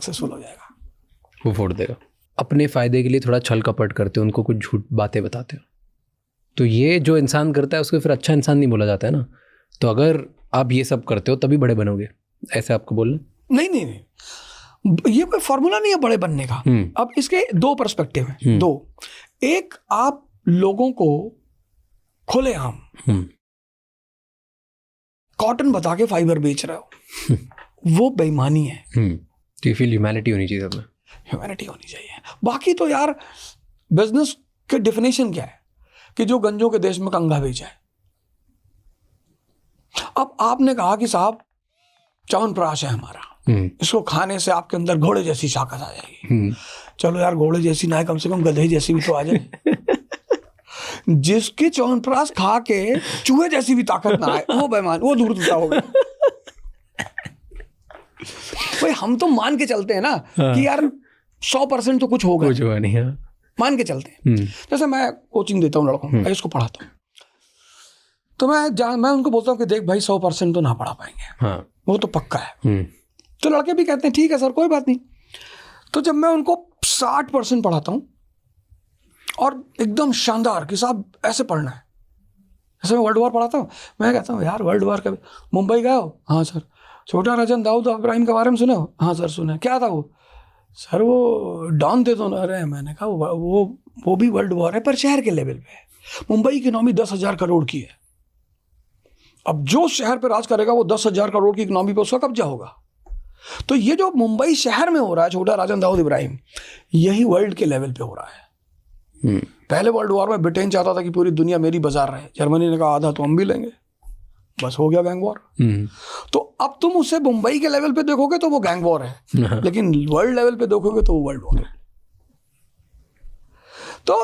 Successful हो जाएगा, वो फोड़ देगा। अपने फ़ायदे के लिए थोड़ा छल कपट करते हो, उनको कुछ झूठ बातें बताते हो, तो ये जो इंसान करता है उसको फिर अच्छा इंसान नहीं बोला जाता है ना। तो अगर आप ये सब करते हो तभी बड़े बनोगे, ऐसे आपको बोलना? नहीं नहीं नहीं, ये कोई फॉर्मूला नहीं है बड़े बनने का। अब इसके दो पर्सपेक्टिव हैं, दो। एक, आप लोगों को खुलेआम कॉटन बता के फाइबर बेच रहे हो, वो बेईमानी है। तो यू फील ह्यूमैनिटी होनी चाहिए सब में? ह्यूमैनिटी होनी चाहिए। बाकी तो यार बिजनेस के डेफिनेशन क्या है कि जो गंजों के देश में कंघा बेचा है। अब आपने कहा कि साहब च्यवनप्राश है हमारा, इसको खाने से आपके अंदर घोड़े जैसी ताकत आ जाएगी। चलो यार, घोड़े जैसी ना है, कम से कम गधे जैसी भी तो आ जाए। जिसके च्यवनप्राश खा के चूहे जैसी भी ताकत ना आए, वो बेईमान, वो धूर्तता हो गई। भाई हम तो मान के चलते हैं ना कि यार 100% तो कुछ होगा, कुछ हुआ नहीं है, मान के चलते हैं। जैसे मैं कोचिंग देता हूँ लड़कों को, मैं इसको पढ़ाता हूँ, तो मैं उनको बोलता हूँ कि देख भाई 100% तो ना पढ़ा पाएंगे, वो तो पक्का है। तो लड़के भी कहते हैं ठीक है सर, कोई बात नहीं। तो जब मैं उनको 60% पढ़ाता हूँ और एकदम शानदार कि साहब ऐसे पढ़ना है, जैसे मैं वर्ल्ड वॉर पढ़ाता हूँ, मैं कहता हूँ यार वर्ल्ड वॉर का मुंबई गए हो? हाँ सर। छोटा राजन दाऊद इब्राहिम के बारे में सुने हो? हाँ सर सुने। क्या था वो? सर वो डॉन थे तो ना रहे। मैंने कहा वो भी वर्ल्ड वॉर है पर शहर के लेवल पे है। मुंबई की इकोनॉमी 10,000 करोड़ की है। अब जो शहर पे राज करेगा वो 10,000 करोड़ की इकोनॉमी पे उसका कब्जा होगा। तो ये जो मुंबई शहर में हो रहा है छोटा राजन दाऊद इब्राहिम, यही वर्ल्ड के लेवल पे हो रहा है। पहले वर्ल्ड वॉर में ब्रिटेन चाहता था कि पूरी दुनिया मेरी बाजार रहे, जर्मनी ने कहा आधा तो हम भी लेंगे, बस हो गया गैंग वॉर। तो अब तुम उसे मुंबई के लेवल पे देखोगे तो वो गैंग वॉर है, लेकिन वर्ल्ड लेवल पे देखोगे तो वो वर्ल्ड वॉर है। तो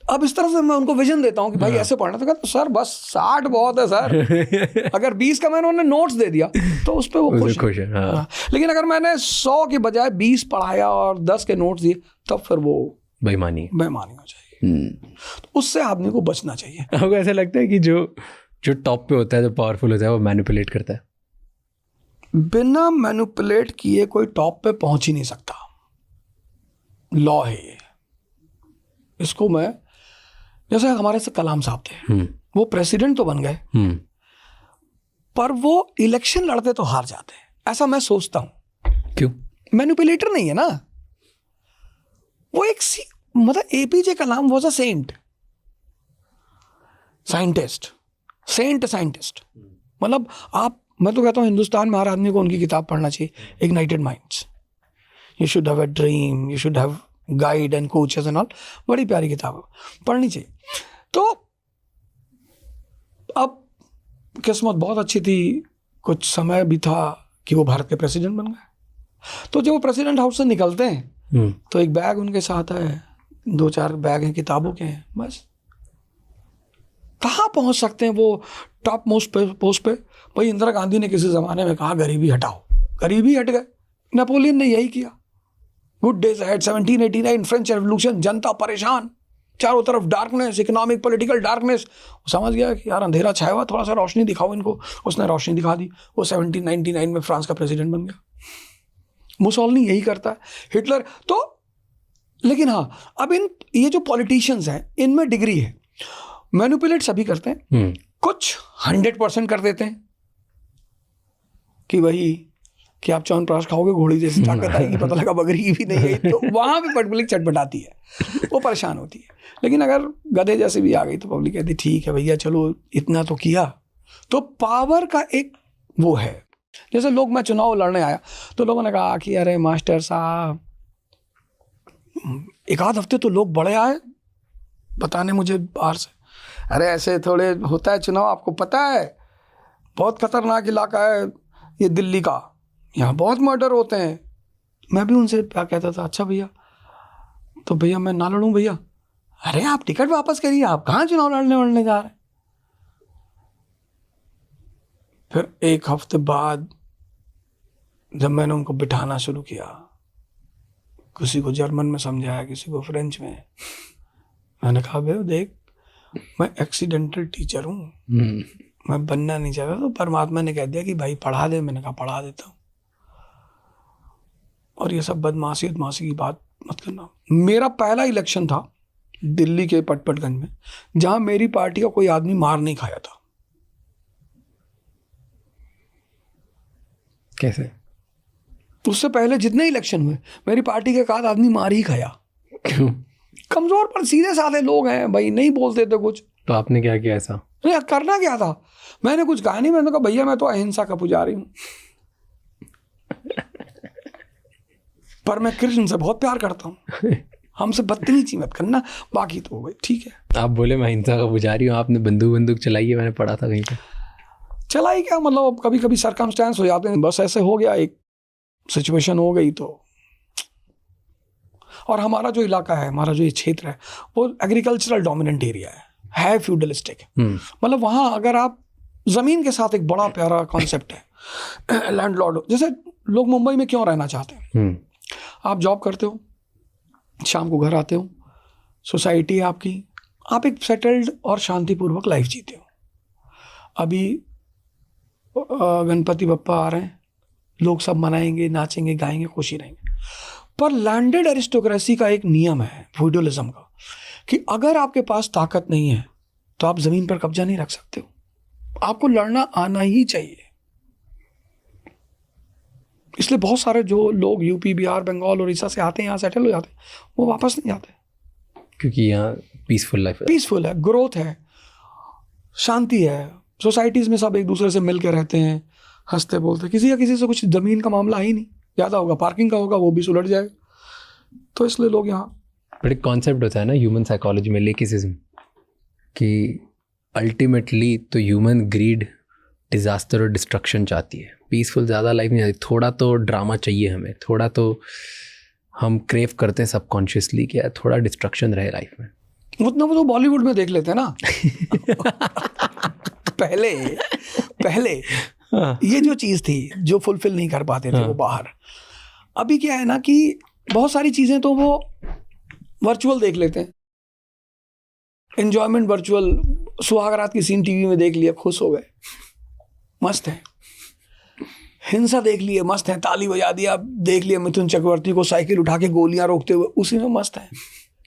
अब इस तरह से मैं उनको विजन देता हूँ कि भाई ऐसे पढ़ना। तो कहते सर बस 60 बहुत है सर। अगर 20 का मैंने उन्हें नोट्स दे दिया तो उस पर वो खुश है। हाँ। लेकिन अगर मैंने 100 के बजाय 20 पढ़ाया और 10 के नोट्स दिए, तब फिर वो बेईमानी हो जाएगी। तो उससे आदमी को बचना चाहिए। आपको ऐसा लगता है कि जो टॉप पे होता है, जो पावरफुल होता है, वो मैनिपुलेट करता है? बिना मैनिपुलेट किए कोई टॉप पे पहुंच ही नहीं सकता, लॉ है ये। इसको मैं, जैसे हमारे से कलाम साहब थे, वो प्रेसिडेंट तो बन गए पर वो इलेक्शन लड़ते तो हार जाते, ऐसा मैं सोचता हूं। क्यों? मैनिपुलेटर नहीं है ना वो। एक मतलब APJ Kalam was a scientist. मतलब मैं तो कहता हूं हिंदुस्तान में हर आदमी को उनकी किताब पढ़ना चाहिए, ignited minds. You should have a dream, you should have guide and coaches and all. बड़ी प्यारी किताब है, पढ़नी चाहिए। तो अब किस्मत बहुत अच्छी थी, कुछ समय भी था कि वो भारत के प्रेसिडेंट बन गए। तो जब वो प्रेसिडेंट हाउस से निकलते हैं तो एक बैग उनके साथ है, 2-4 बैग हैं किताबों के हैं, बस। कहाँ पहुंच सकते हैं वो टॉप मोस्ट पोस्ट पे? भाई इंदिरा गांधी ने किसी जमाने में कहा गरीबी हटाओ, गरीबी हट गए। नेपोलियन ने यही किया। Good days ahead, 1789 French revolution, जनता परेशान, चारों तरफ डार्कनेस, इकोनॉमिक पॉलिटिकल डार्कनेस। समझ गया कि यार अंधेरा छाया हुआ, थोड़ा सा रोशनी दिखाओ इनको। उसने रोशनी दिखा दी, वो 1799 में फ्रांस का प्रेसिडेंट बन गया। मुसोलिनी यही करता है, हिटलर तो। लेकिन हाँ, अब ये जो पॉलिटिशियंस हैं इनमें डिग्री है। मैनिपुलेट सभी करते हैं, कुछ 100% कर देते हैं कि वही कि आप च्यवनप्राश खाओगे घोड़ी जैसी ताकत आएगी, पता लगा बकरी भी नहीं है, तो वहां भी पब्लिक चटपटाती है, वो परेशान होती है। लेकिन अगर गधे जैसे भी आ गई तो पब्लिक कहती ठीक है भैया चलो इतना तो किया। तो पावर का एक वो है। जैसे लोग, मैं चुनाव लड़ने आया तो लोगों ने कहा कि अरे मास्टर साहब, एक आध हफ्ते तो लोग बड़े आए बताने मुझे बाहर से, अरे ऐसे थोड़े होता है चुनाव, आपको पता है बहुत खतरनाक इलाका है ये दिल्ली का, यहाँ बहुत मर्डर होते हैं। मैं भी उनसे क्या कहता था, अच्छा भैया तो भैया मैं ना लड़ूं भैया। अरे आप टिकट वापस करिए, आप कहाँ चुनाव लड़ने जा रहे हैं। फिर एक हफ्ते बाद जब मैंने उनको बिठाना शुरू किया, किसी को जर्मन में समझाया, किसी को फ्रेंच में, मैंने कहा भैया देख मैं एक्सीडेंटल टीचर हूँ, मैं बनना नहीं चाहता। तो परमात्मा ने कह दिया कि भाई पढ़ा दे। मैंने कहा पढ़ा देता हूँ। और ये सब बदमाशी की बात मत करना। मेरा पहला इलेक्शन था दिल्ली के पटपटगंज में, जहां मेरी पार्टी का कोई आदमी मार नहीं खाया था। कैसे? उससे पहले जितने इलेक्शन हुए मेरी पार्टी के एक आध आदमी मार ही खाया। क्यों? कमजोर पर सीधे साधे लोग हैं भाई, नहीं बोलते थे कुछ। तो आपने क्या किया ऐसा? नहीं, करना क्या था, मैंने कुछ कहा नहीं। मैंने कहा भैया मैं तो अहिंसा का पुजारी हूं, पर मैं कृष्ण से बहुत प्यार करता हूं, हमसे बदतमीजी मत करना, बाकी तो हो गई ठीक है। आप बोले मैं हिंसा का पुजारी हूँ, आपने बंदूक चलाई है, मैंने पढ़ा था कहीं पे। चलाई क्या, मतलब अब कभी कभी सरकमस्टेंस हो जाते हैं, बस ऐसे हो गया, एक सिचुएशन हो गई तो। और हमारा जो इलाका है, हमारा जो ये क्षेत्र है, वो एग्रीकल्चरल डोमिनेंट एरिया है फ्यूडलिस्टिक। मतलब वहाँ अगर आप ज़मीन के साथ, एक बड़ा प्यारा कॉन्सेप्ट है लैंडलॉर्ड। जैसे लोग मुंबई में क्यों रहना चाहते हैं, आप जॉब करते हो, शाम को घर आते हो, सोसाइटी है आपकी, आप एक सेटल्ड और शांतिपूर्वक लाइफ जीते हो। अभी गणपति बप्पा आ रहे हैं, लोग सब मनाएंगे, नाचेंगे, गाएंगे, खुशी रहेंगे। पर लैंडेड एरिस्टोक्रेसी का एक नियम है फ्यूडलिज्म का, कि अगर आपके पास ताकत नहीं है तो आप जमीन पर कब्जा नहीं रख सकते हो, आपको लड़ना आना ही चाहिए। इसलिए बहुत सारे जो लोग यूपी, बिहार, बंगाल, उड़ीसा से आते हैं, यहाँ सेटल हो जाते हैं, वो वापस नहीं जाते, क्योंकि यहाँ पीसफुल लाइफ है, पीसफुल है, ग्रोथ है, शांति है, सोसाइटीज में सब एक दूसरे से मिल के रहते हैं, हंसते बोलते, किसी या किसी से कुछ जमीन का मामला ही नहीं, ज़्यादा होगा पार्किंग का होगा, वो भी सुलझ जाएगा। तो इसलिए लोग यहाँ। बट एक कॉन्सेप्ट होता है ना ह्यूमन साइकोलॉजी में, लेकिसिज्म, कि अल्टीमेटली तो ह्यूमन ग्रीड डिजास्टर और डिस्ट्रक्शन चाहती है, पीसफुल ज़्यादा लाइफ नहीं चाहती। थोड़ा तो ड्रामा चाहिए हमें, थोड़ा तो हम क्रेव करते हैं सबकॉन्शियसली कि थोड़ा डिस्ट्रक्शन रहे लाइफ में। उतना वो तो बॉलीवुड में देख लेते हैं ना पहले ये जो चीज़ थी जो फुलफिल नहीं कर पाते थे वो बाहर। अभी क्या है ना कि बहुत सारी चीज़ें तो वो वर्चुअल देख लेते हैं, एंजॉयमेंट वर्चुअल। सुहागरात की सीन टीवी में देख लिया, खुश हो गए, मस्त है। हिंसा देख लिए, मस्त है, ताली बजा दिया, देख लिया मिथुन चक्रवर्ती को साइकिल उठा के गोलियां रोकते हुए, उसी में मस्त है।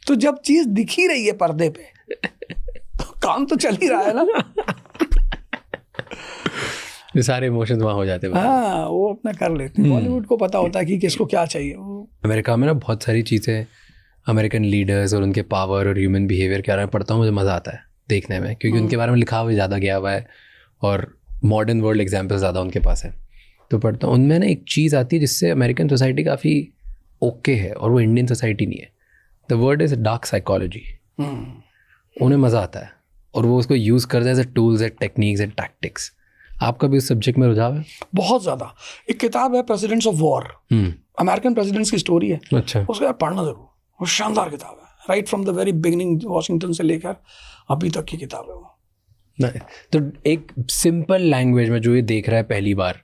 तो जब चीज दिख ही रही है पर्दे पे तो काम तो चल ही रहा है ना सारे इमोशंस वहाँ हो जाते हैं। हाँ, वो अपना कर लेते हैं। बॉलीवुड को पता होता है कि किसको क्या चाहिए। वो अमेरिका में ना बहुत सारी चीज़ें, अमेरिकन लीडर्स और उनके पावर और ह्यूमन बिहेवियर के बारे में पढ़ता हूँ, मुझे मज़ा आता है देखने में, क्योंकि उनके बारे में लिखा हुआ ज़्यादा गया हुआ है और मॉडर्न वर्ल्ड एग्जाम्पल ज़्यादा उनके पास है, तो पढ़ता हूँ। उनमें ना एक चीज़ आती है जिससे अमेरिकन सोसाइटी काफ़ी ओके है और वो इंडियन सोसाइटी नहीं है। The word is dark psychology. उन्हें मज़ा आता है और वो उसको यूज़ करते हैं as a tools, as techniques, as tactics. आपका भी उस सब्जेक्ट में रुझाव है? बहुत ज़्यादा। एक किताब है presidents of war, American presidents की स्टोरी है। अच्छा, उसको यार पढ़ना ज़रूर, वो शानदार किताब है। Right from the very beginning, Washington से लेकर अभी तक की किताब है वो। नहीं, तो एक सिंपल लैंग्वेज में जो ये देख रहा है पहली बार,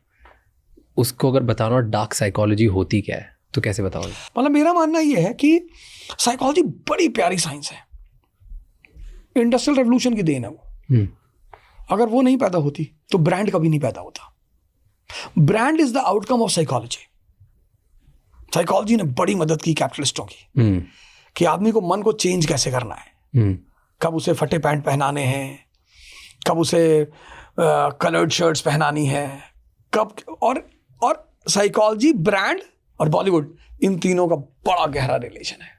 उसको अगर बताना डार्क साइकोलॉजी होती क्या है तो कैसे बताओगे? मतलब मेरा मानना ये है कि साइकोलॉजी बड़ी प्यारी साइंस है, इंडस्ट्रियल रेवोल्यूशन की देन है वो। अगर वो नहीं पैदा होती तो ब्रांड कभी नहीं पैदा होता। Brand is the outcome of psychology. Psychology ने बड़ी मदद की कैपिटलिस्टों की कि आदमी को मन को चेंज कैसे करना है, कब उसे फटे पैंट पहनाने हैं, कब उसे कलर्ड शर्ट्स पहनानी है, कब। और साइकोलॉजी, ब्रांड और बॉलीवुड, इन तीनों का बड़ा गहरा रिलेशन है।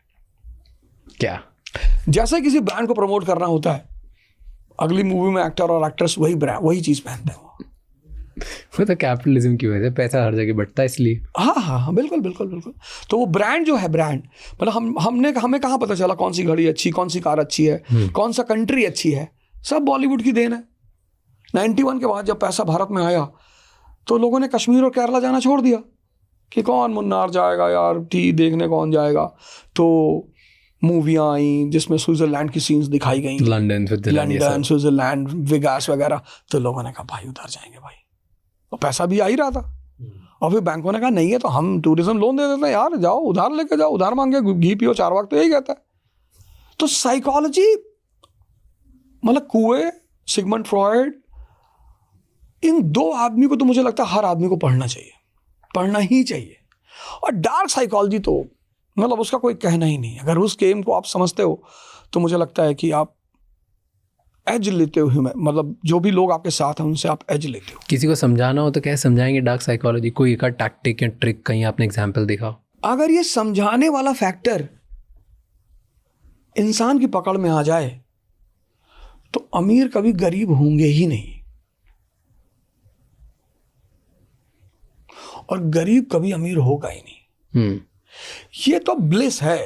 क्या? जैसे किसी ब्रांड को प्रमोट करना होता है, अगली मूवी में एक्टर और एक्ट्रेस वही चीज पहनते हैं वो तो कैपिटलिज्म की वजह से पैसा हर जगह बढ़ता है इसलिए। हाँ, बिल्कुल। तो वो ब्रांड जो है, ब्रांड मतलब हमें कहाँ पता चला कौन सी घड़ी अच्छी, कौन सी कार अच्छी है, कौन सा कंट्री अच्छी है, सब बॉलीवुड की देन है। 91 के बाद जब पैसा भारत में आया तो लोगों ने कश्मीर और केरला जाना छोड़ दिया कि कौन मुन्नार जाएगा यार, टी देखने कौन जाएगा। तो मूवियाँ आई जिसमें स्विट्जरलैंड की सीन्स दिखाई गई, लंदन, स्विट्जरलैंड, वेगास वगैरह। तो लोगों ने कहा भाई उधर जाएंगे भाई, और पैसा भी आ ही रहा था। और फिर बैंकों ने कहा नहीं है तो हम टूरिज्म लोन दे देते हैं यार, जाओ उधार लेके जाओ, उधार मांगे घी पियो 4 वक्त, तो यही कहता है। तो साइकोलॉजी मतलब कुए, सिगमंड फ्रॉयड, इन 2 आदमी को तो मुझे लगता है हर आदमी को पढ़ना चाहिए, पढ़ना ही चाहिए। और डार्क साइकोलॉजी तो मतलब उसका कोई कहना ही नहीं। अगर उस गेम को आप समझते हो तो मुझे लगता है कि आप एज लेते हो, मतलब जो भी लोग आपके साथ हैं उनसे आप एज लेते हो। किसी को समझाना हो तो कैसे समझाएंगे डार्क साइकोलॉजी? कोई एक टैक्टिक या ट्रिक कहीं आपने एग्जाम्पल देखा हो? अगर ये समझाने वाला फैक्टर इंसान की पकड़ में आ जाए तो अमीर कभी गरीब होंगे ही नहीं और गरीब कभी अमीर होगा ही नहीं। ये तो ब्लिस है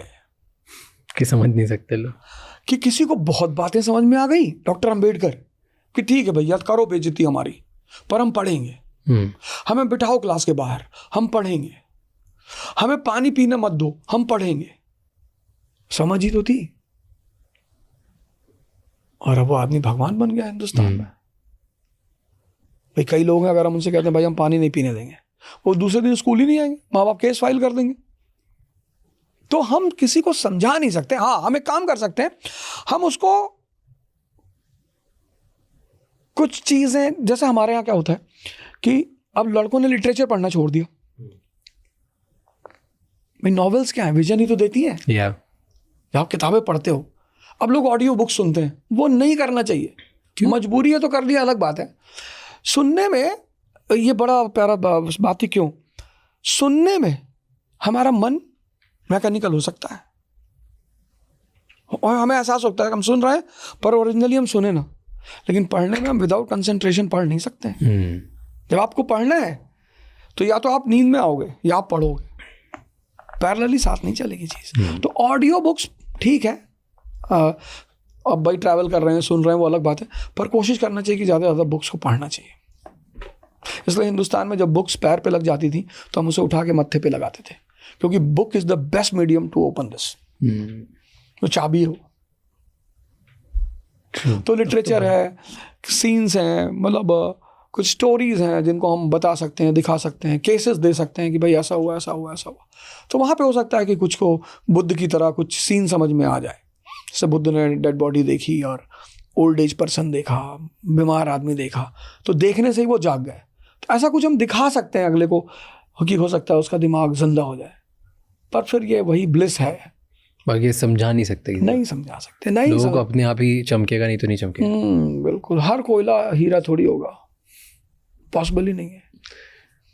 कि समझ नहीं सकते लोग कि किसी को बहुत बातें समझ में आ गई, डॉक्टर अंबेडकर, कि ठीक है भैया करो बेइज्जती हमारी पर हम पढ़ेंगे, हमें बिठाओ क्लास के बाहर, हम पढ़ेंगे, हमें पानी पीने मत दो, हम पढ़ेंगे। समझ ही तो थी। और अब वो आदमी भगवान बन गया हिंदुस्तान में। भाई कई लोग हैं, अगर हम उनसे कहते हैं भाई हम पानी नहीं पीने देंगे, वो दूसरे दिन स्कूल ही नहीं आएंगे, माँ बाप केस फाइल कर देंगे। तो हम किसी को समझा नहीं सकते। हाँ, हम एक काम कर सकते हैं, हम उसको कुछ चीजें, जैसे हमारे यहाँ क्या होता है कि अब लड़कों ने लिटरेचर पढ़ना छोड़ दिया। भाई नॉवेल्स क्या है, विजन ही तो देती है। जब आप किताबें पढ़ते हो, अब लोग ऑडियो बुक सुनते हैं, वो नहीं करना चाहिए। क्यों? मजबूरी है तो कर लिया, अलग बात है। सुनने में ये बड़ा प्यारा बात ही, क्यों सुनने में हमारा मन मैकेनिकल हो सकता है और हमें एहसास होता है कि हम सुन रहे हैं पर ओरिजिनली हम सुने ना। लेकिन पढ़ने में हम विदाउट कंसंट्रेशन पढ़ नहीं सकते। जब आपको पढ़ना है तो या तो आप नींद में आओगे या आप पढ़ोगे, पैरेलली साथ नहीं चलेगी चीज़। तो ऑडियो बुक्स ठीक है, अब भाई ट्रैवल कर रहे हैं, सुन रहे हैं, वो अलग बात है, पर कोशिश करना चाहिए कि ज़्यादा से ज़्यादा बुक्स को पढ़ना चाहिए। इसलिए हिंदुस्तान में जब बुक्स पैर पे लग जाती थी तो हम उसे उठा के मत्थे पे लगाते थे, क्योंकि book is the best medium to open this. तो चाबी हो। तो लिटरेचर है, सीन्स हैं, मतलब कुछ स्टोरीज हैं जिनको हम बता सकते हैं, दिखा सकते हैं, केसेस दे सकते हैं कि भाई ऐसा हुआ, ऐसा हुआ, ऐसा हुआ। तो वहाँ पे हो सकता है कि कुछ को बुद्ध की तरह कुछ सीन समझ में आ जाए। जैसे बुद्ध ने डेड बॉडी देखी और ओल्ड एज पर्सन देखा, बीमार आदमी देखा, तो देखने से ही वो जाग गए। तो ऐसा कुछ हम दिखा सकते हैं अगले को कि हो सकता है उसका दिमाग जिंदा हो जाए। पर फिर ये वही ब्लिस है, बाकी समझा नहीं सकते, नहीं समझा सकते, नहीं लोगों को अपने आप ही चमकेगा, नहीं तो नहीं चमकेगा। बिल्कुल, हर कोयला हीरा थोड़ी होगा, पॉसिबल ही नहीं है।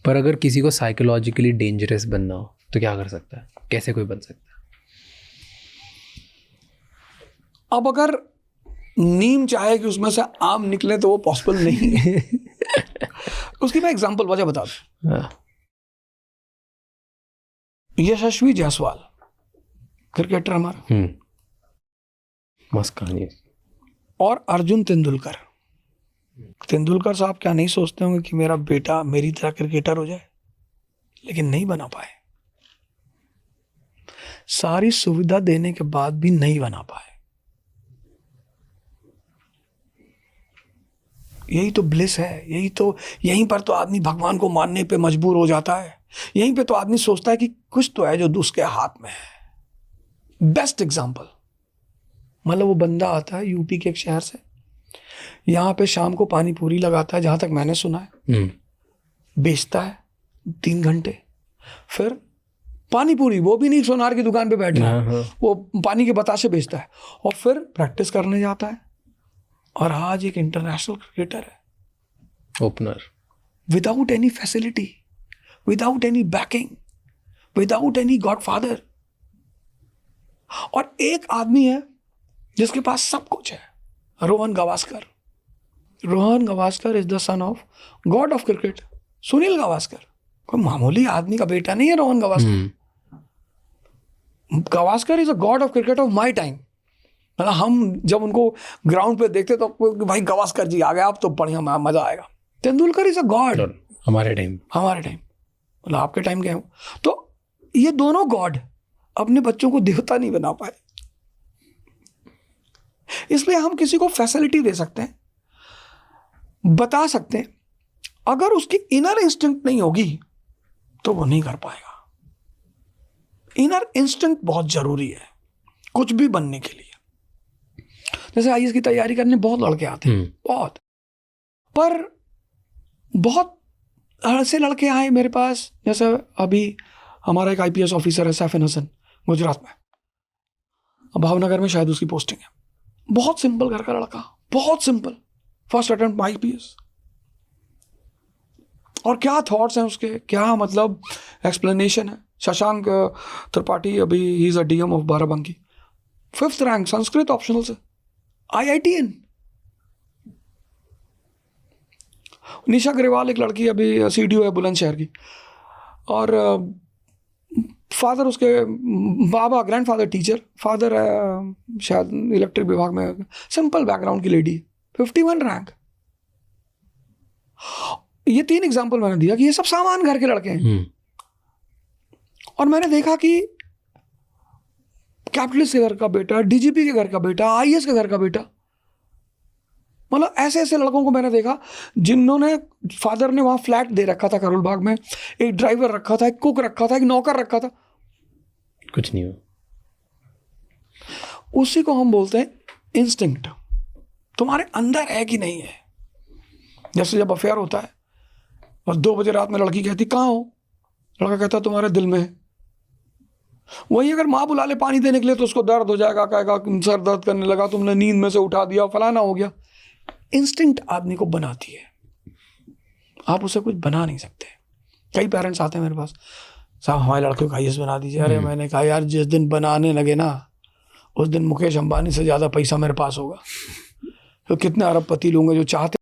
पर अगर किसी को साइकोलॉजिकली डेंजरस बनना हो तो क्या कर सकता है, कैसे कोई बन सकता है? अब अगर नीम चाहे कि उसमें से आम निकले तो वो पॉसिबल नहीं है। उसकी मैं एग्जांपल वजह बता दूं। यशस्वी जायसवाल क्रिकेटर हमारा, मस्त कहानी, और अर्जुन तेंदुलकर। तेंदुलकर साहब क्या नहीं सोचते होंगे कि मेरा बेटा मेरी तरह क्रिकेटर हो जाए, लेकिन नहीं बना पाए। सारी सुविधा देने के बाद भी नहीं बना पाए। यही तो ब्लिस है, यहीं पर तो आदमी भगवान को मानने पे मजबूर हो जाता है। यहीं पे तो आदमी सोचता है कि कुछ तो है जो उसके हाथ में है। बेस्ट एग्जांपल, मतलब वो बंदा आता है यूपी के एक शहर से, यहाँ पे शाम को पानी पूरी लगाता है, जहां तक मैंने सुना है, बेचता है 3 घंटे, फिर पानी पूरी, वो भी नहीं सोनार की दुकान पे बैठ रहा है, वो पानी के बताशे बेचता है, और फिर प्रैक्टिस करने जाता है। और आज एक इंटरनेशनल क्रिकेटर है, opener, without any facility, without any banking, without any godfather. और एक आदमी है जिसके पास सब कुछ है, Rohan Gavaskar. Rohan Gavaskar is the son of God of cricket, Sunil Gavaskar. कोई मामूली आदमी का बेटा नहीं है Rohan Gavaskar. Gavaskar is a God of cricket of my time. मतलब हम जब उनको ग्राउंड पे देखते तो भाई गावस्कर जी आ गए, अब तो बढ़िया मजा आएगा। तेंदुलकर इज अ गॉड हमारे टाइम, मतलब आपके टाइम के हो। तो ये दोनों गॉड अपने बच्चों को देवता नहीं बना पाए। इसलिए हम किसी को फैसिलिटी दे सकते हैं, बता सकते हैं, अगर उसकी इनर इंस्टिंक्ट नहीं होगी तो वो नहीं कर पाएगा। इनर इंस्टिंक्ट बहुत जरूरी है कुछ भी बनने के लिए। जैसे आईएएस की तैयारी करने बहुत लड़के आते हैं, बहुत, पर बहुत ऐसे लड़के आए मेरे पास, जैसे अभी हमारा एक IPS ऑफिसर है सैफिन हसन, गुजरात में, भावनगर में शायद उसकी पोस्टिंग है। बहुत सिंपल घर का लड़का, बहुत सिंपल, फर्स्ट अटेम्प्ट IPS। और क्या थॉट्स हैं उसके, क्या मतलब एक्सप्लेनेशन है। शशांक त्रिपाठी, अभी he is a DM of Barabanki, 5th rank, Sanskrit optional से, IITN। निशा ग्रेवाल एक लड़की अभी CDO है बुलंदशहर की, और फादर उसके, बाबा ग्रैंडफादर टीचर, फादर है शायद इलेक्ट्रिक विभाग में, सिंपल बैकग्राउंड की लेडी, 51 रैंक। ये 3 एग्जाम्पल मैंने दिया कि ये सब सामान्य घर के लड़के हैं। और मैंने देखा कि कैपिटलिस्ट के घर का बेटा, DGP के घर का बेटा, IAS के घर का बेटा, मतलब ऐसे ऐसे लड़कों को मैंने देखा जिन्होंने, फादर ने वहां फ्लैट दे रखा था करोल बाग में, एक ड्राइवर रखा था, एक कुक रखा था, एक नौकर रखा था, कुछ नहीं हो। उसी को हम बोलते हैं इंस्टिंक्ट। तुम्हारे अंदर है कि नहीं है। जैसे जब अफेयर होता है और 2 बजे रात में लड़की कहती कहाँ हो, लड़का कहता तुम्हारे दिल में है। वही अगर माँ बुला ले पानी देने के लिए तो उसको दर्द हो जाएगा, कहेगा सर दर्द करने लगा, तुमने नींद में से उठा दिया, फलाना हो गया। इंस्टिंक्ट आदमी को बनाती है, आप उसे कुछ बना नहीं सकते। कई पेरेंट्स आते हैं मेरे पास, साहब हमारे लड़के को IAS बना दीजिए। अरे मैंने कहा यार जिस दिन बनाने लगे ना, उस दिन मुकेश अंबानी से ज़्यादा पैसा मेरे पास होगा। तो कितने अरबपति लोग हैं जो चाहते